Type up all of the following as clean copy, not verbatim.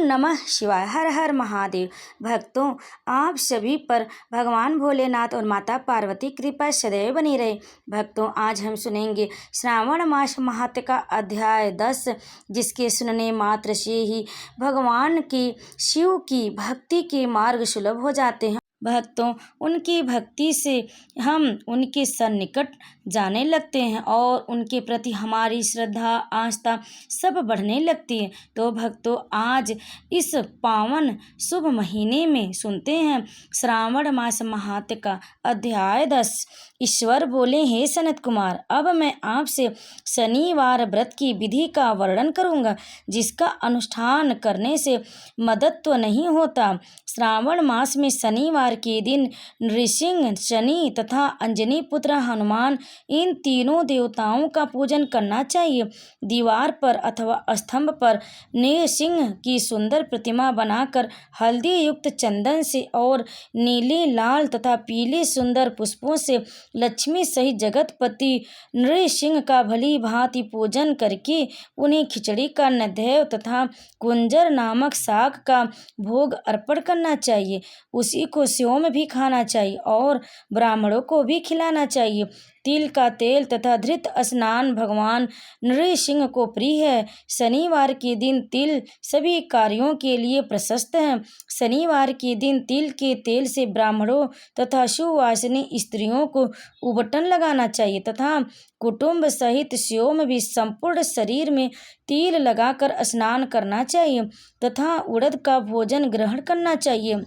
नमः शिवाय। हर हर महादेव। भक्तों, आप सभी पर भगवान भोलेनाथ और माता पार्वती कृपा सदैव बनी रहे। भक्तों, आज हम सुनेंगे श्रावण मास महात्म्य का अध्याय 10, जिसके सुनने मात्र से ही भगवान की शिव की भक्ति के मार्ग सुलभ हो जाते हैं। भक्तों, उनकी भक्ति से हम उनके सन्निकट जाने लगते हैं और उनके प्रति हमारी श्रद्धा आस्था सब बढ़ने लगती है। तो भक्तों, आज इस पावन शुभ महीने में सुनते हैं श्रावण मास महात्म्य का अध्याय 10। ईश्वर बोले, हे सनत कुमार, अब मैं आपसे शनिवार व्रत की विधि का वर्णन करूंगा, जिसका अनुष्ठान करने से मदद तो नहीं होता। श्रावण मास में शनिवार के दिन नृसिंह, शनि तथा अंजनी पुत्र हनुमान, इन तीनों देवताओं का पूजन करना चाहिए। दीवार पर अथवा स्तंभ पर नृसिंह की सुंदर प्रतिमा बनाकर हल्दी युक्त चंदन से और नीले, लाल तथा पीले सुंदर पुष्पों से लक्ष्मी सहित जगतपति नृसिंह का भली भांति पूजन करके उन्हें खिचड़ी का नैवेद्य तथा कुंजर नामक शाक का भोग अर्पण करना चाहिए। उसी को स्वयं भी खाना चाहिए और ब्राह्मणों को भी खिलाना चाहिए। तिल का तेल तथा धृत स्नान भगवान नृसिंह को प्रिय है। शनिवार के दिन तिल सभी कार्यों के लिए प्रशस्त है। शनिवार के दिन तिल के तेल से ब्राह्मणों तथा सुवासिनी स्त्रियों को उबटन लगाना चाहिए तथा कुटुंब सहित स्वयं भी संपूर्ण शरीर में तिल लगाकर स्नान करना चाहिए तथा उड़द का भोजन ग्रहण करना चाहिए।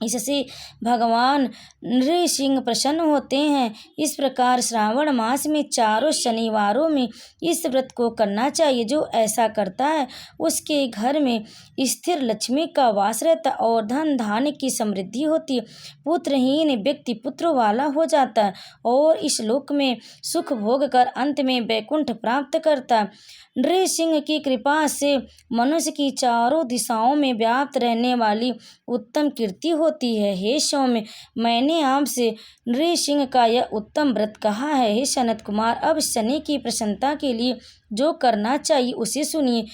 इससे भगवान नृसिंह प्रसन्न होते हैं। इस प्रकार श्रावण मास में चारों शनिवारों में इस व्रत को करना चाहिए। जो ऐसा करता है उसके घर में स्थिर लक्ष्मी का वास रहता और धन धान्य की समृद्धि होती है। पुत्रहीन व्यक्ति पुत्र वाला हो जाता है और इस लोक में सुख भोग कर अंत में वैकुंठ प्राप्त करता है। नृसिंह की कृपा से मनुष्य की चारों दिशाओं में व्याप्त रहने वाली उत्तम कीर्ति होती है। हे सौम्य, मैंने आपसे नृसिंह का यह उत्तम व्रत कहा है। हे सनत कुमार, अब शनि की प्रसन्नता के लिए जो करना चाहिए उसे सुनिए।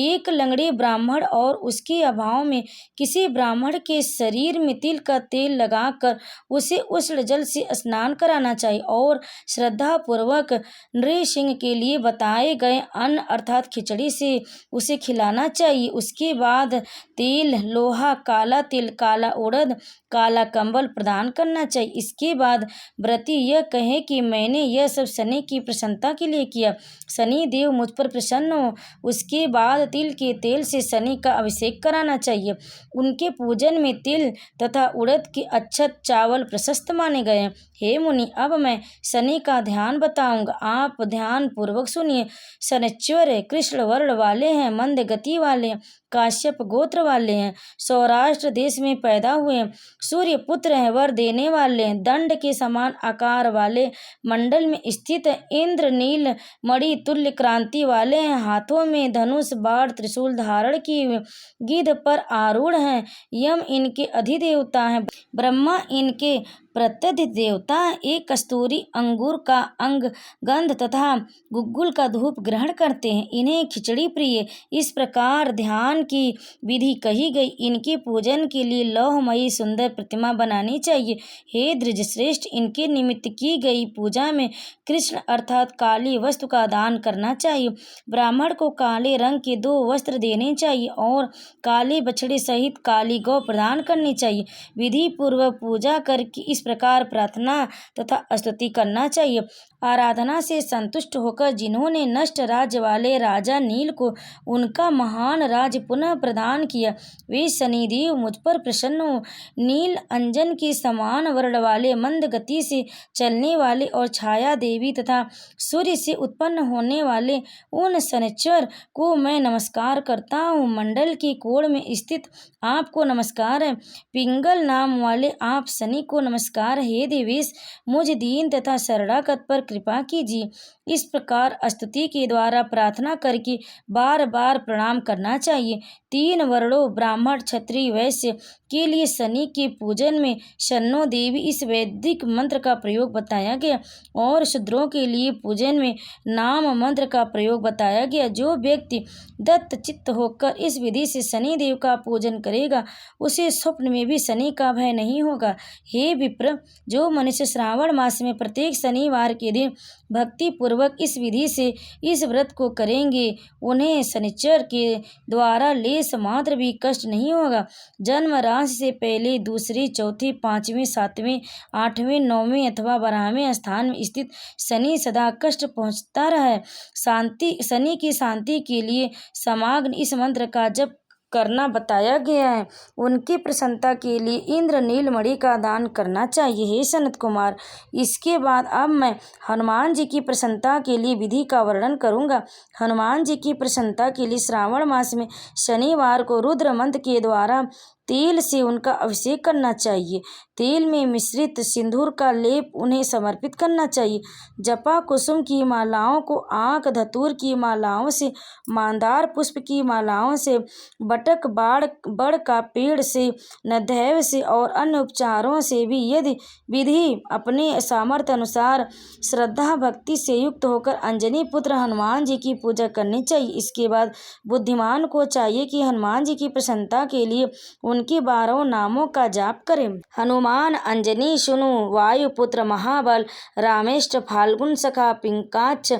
एक लंगड़े ब्राह्मण और उसके अभाव में किसी ब्राह्मण के शरीर में तिल का तेल लगाकर उसे उष्ण जल से स्नान कराना चाहिए और श्रद्धा पूर्वक नृसिंह के लिए बताए गए अन्न अर्थात खिचड़ी से उसे खिलाना चाहिए। उसके बाद तेल, लोहा, काला तिल, काला उड़द, काला कंबल प्रदान करना चाहिए। इसके बाद व्रती यह कहे कि मैंने यह सब शनि की प्रसन्नता के लिए किया, शनि देव मुझ पर प्रसन्न हो। उसके बाद तिल के तेल से शनि का अभिषेक कराना चाहिए। उनके पूजन में तिल तथा उड़द के अक्षत चावल प्रशस्त माने गए हैं। हे मुनि, अब मैं शनि का ध्यान बताऊंगा, आप ध्यान पूर्वक सुनिए। शनिश्चर कृष्ण वर्ण वाले हैं, मंद गति वाले हैं, काश्यप गोत्र वाले हैं, सौराष्ट्र देश में पैदा हुए हैं, सूर्य पुत्र हैं, वर देने वाले हैं, दंड के समान आकार वाले मंडल में स्थित है, इंद्र नील मणि तुल्य क्रांति वाले हैं, हाथों में धनुष बाण त्रिशूल धारण किए हुए, गिद्ध पर आरूढ़ हैं, यम इनके अधिदेवता हैं, ब्रह्मा इनके प्रत्यधि देवता। एक कस्तूरी अंगूर का अंग गंध तथा गुग्गुल का धूप ग्रहण करते हैं। इन्हें खिचड़ी प्रिय। इस प्रकार ध्यान की विधि कही गई। इनके पूजन के लिए लौहमयी सुंदर प्रतिमा बनानी चाहिए। हे द्विजश्रेष्ठ, इनके निमित्त की गई पूजा में कृष्ण अर्थात काली वस्तु का दान करना चाहिए। ब्राह्मण को काले रंग के 2 वस्त्र देने चाहिए और काले बछड़े सहित काली गौ प्रदान करनी चाहिए। विधि पूर्वक पूजा करके इस प्रकार प्रार्थना तथा स्तुति करना चाहिए। आराधना से संतुष्ट होकर जिन्होंने नष्ट राज्य वाले राजा नील को उनका महान राज्य पुनः प्रदान किया, वे शनिदेव मुझ पर प्रसन्न हो। नील अंजन के समान वर्ण वाले, मंद गति से चलने वाले और छाया देवी तथा सूर्य से उत्पन्न होने वाले उन शनिश्चर को मैं नमस्कार करता हूँ। मंडल के कोण में स्थित आपको नमस्कार है। पिंगल नाम वाले आप शनि को नमस्कार। हे देवेश, मुझ दीन तथा शरणागत पर कृपा कीजिए। इस प्रकार स्तुति के द्वारा प्रार्थना करके बार बार प्रणाम करना चाहिए। 3 वर्णों ब्राह्मण, क्षत्रिय, वैश्य के लिए शनि के पूजन में शन्नो देवी इस वैदिक मंत्र का प्रयोग बताया गया और शूद्रों के लिए पूजन में नाम मंत्र का प्रयोग बताया गया। जो व्यक्ति दत्त चित्त होकर इस विधि से शनि देव का पूजन करेगा उसे स्वप्न में भी शनि का भय नहीं होगा। हे विप्र, जो मनुष्य श्रावण मास में प्रत्येक शनिवार के दिन भक्ति पूर्वक इस विधि से इस व्रत को करेंगे उन्हें शनिचर के द्वारा लेस मात्र भी कष्ट नहीं होगा। जन्म राशि से पहले, दूसरे, चौथे, 5वें, 7वें, 8वें, 9वें अथवा 12वें स्थान में स्थित शनि सदा कष्ट पहुँचता रहा। शनि की शांति के लिए समाग्न इस मंत्र का जप करना बताया गया है। उनकी प्रसन्नता के लिए इंद्र नीलमणि का दान करना चाहिए। हे सनत कुमार, इसके बाद अब मैं हनुमान जी की प्रसन्नता के लिए विधि का वर्णन करूंगा। हनुमान जी की प्रसन्नता के लिए श्रावण मास में शनिवार को रुद्र मंत्र के द्वारा तेल से उनका अभिषेक करना चाहिए। तेल में मिश्रित सिंदूर का लेप उन्हें समर्पित करना चाहिए। जपा कुसुम की मालाओं को आंख धतूर की मालाओं से, मंदार पुष्प की मालाओं से, बटक बड़ का पेड़ से, नदैव से और अन्य उपचारों से भी यदि विधि अपने सामर्थ्य अनुसार श्रद्धा भक्ति से युक्त होकर अंजनी पुत्र हनुमान जी की पूजा करनी चाहिए। इसके बाद बुद्धिमान को चाहिए कि हनुमान जी की प्रसन्नता के लिए उनके 12 नामों का जाप करें। हनुमान अंजनी सुनु, वायुपुत्र महाबल, रामेष्ट फाल्गुन सखा, पिंकाक्ष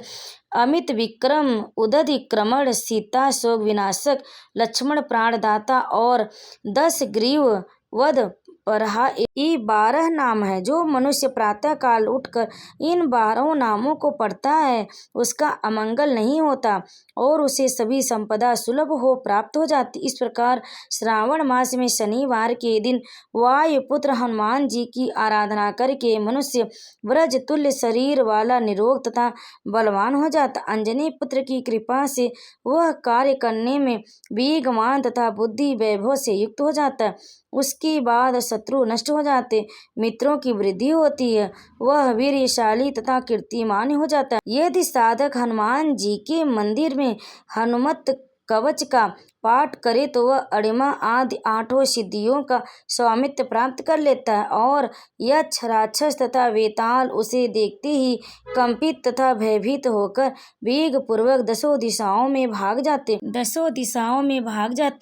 अमित विक्रम, उदधि क्रमण, सीता शोक विनाशक, लक्ष्मण प्राणदाता और 10 ग्रीव वध परहा। ये 12 नाम है। जो मनुष्य प्रातः काल उठकर इन 12 नामों को पढ़ता है उसका अमंगल नहीं होता और उसे सभी संपदा सुलभ हो प्राप्त हो जाती। इस प्रकार श्रावण मास में शनिवार के दिन वायुपुत्र हनुमान जी की आराधना करके मनुष्य ब्रज तुल्य शरीर वाला, निरोग तथा बलवान हो जाता। अंजनी पुत्र की कृपा से वह कार्य करने में वेगवान तथा बुद्धि वैभव से युक्त हो जाता है। उसके बाद शत्रु नष्ट हो जाते, मित्रों की वृद्धि होती है, वह वीरशाली तथा कीर्तिमान हो जाता है। यदि साधक हनुमान जी के मंदिर में हनुमत कवच का पाठ करे तो वह अणिमा आदि 8 सिद्धियों का स्वामित्व प्राप्त कर लेता है और यक्ष, राक्षस तथा वेताल उसे देखते ही कंपित तथा भयभीत होकर वेग पूर्वक 10 दिशाओं में भाग जाते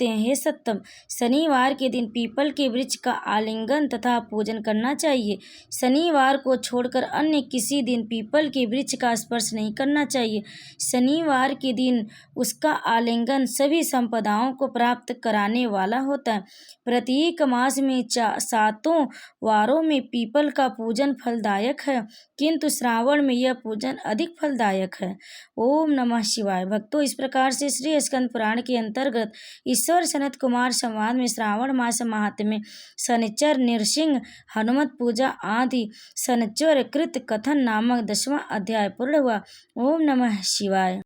हैं। हे सत्तम, शनिवार के दिन पीपल के वृक्ष का आलिंगन तथा पूजन करना चाहिए। शनिवार को छोड़कर अन्य किसी दिन पीपल के वृक्ष का स्पर्श नहीं करना चाहिए। शनिवार के दिन उसका आलिंगन सभी संपदाओं को प्राप्त कराने वाला होता है। प्रत्येक मास में 7 वारों में पीपल का पूजन फलदायक है, किंतु श्रावण में यह पूजन अधिक फलदायक है। ओम नमः शिवाय। भक्तों, इस प्रकार से श्री स्कंद पुराण के अंतर्गत ईश्वर सनत कुमार संवाद में श्रावण मास महात्म्य, शनिचर, नृसिंह, हनुमत पूजा आदि शनिचर कृत कथन नामक 10वां अध्याय पूर्ण हुआ। ओम नमः शिवाय।